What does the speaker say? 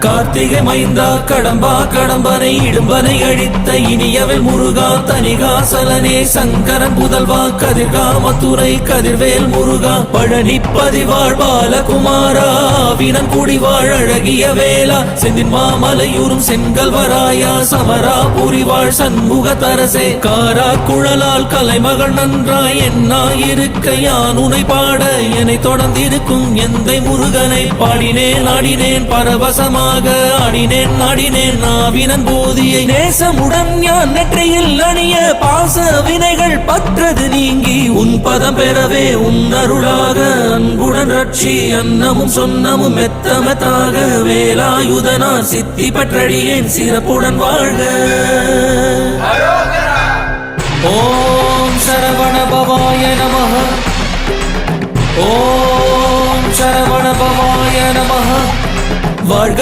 கார்த்திகை மைந்தா கடம்பா கடம்பனை இடும்பனை அழித்த இனியவள் முருகா தனிகாசலனே சங்கரன் புதல்வா கதிர்கா மத்துரை கதிர்வேல் முருகா பழனி பதிவாழ் பாலகுமாரா வினன் குடிவாழ் அழகிய வேளா செந்தின் மாமலையூரும் செங்கல்வராயா சமரா புரிவாழ் சண்முக தரசே காரா குழலால் கலைமகள் நன்றாய் என்னாயிருக்க யான் உனை பாட என்னை தொடர்ந்திருக்கும் எந்தை முருகனை பாடினேன் ஆடினேன் பரவசமாக ஆடினேன் ஆடினேன் நாவினன் போதியை நேசமுடன் ஞான் நெற்றியில் அணிய பாச வினைகள் பற்றது நீங்கி உன் பதம் பெறவே உன் அருளாக அன்புடன் ரட்சி அன்னமும் சொன்னமும் மெத்தமெத்தாக வேலாயுதனா சித்தி பற்றடியேன் சிறப்புடன் வாழ்க. ஓம் சரவண பவாய நமஹ. ஓம் சரவண பவாய நமஹ. வாழ்க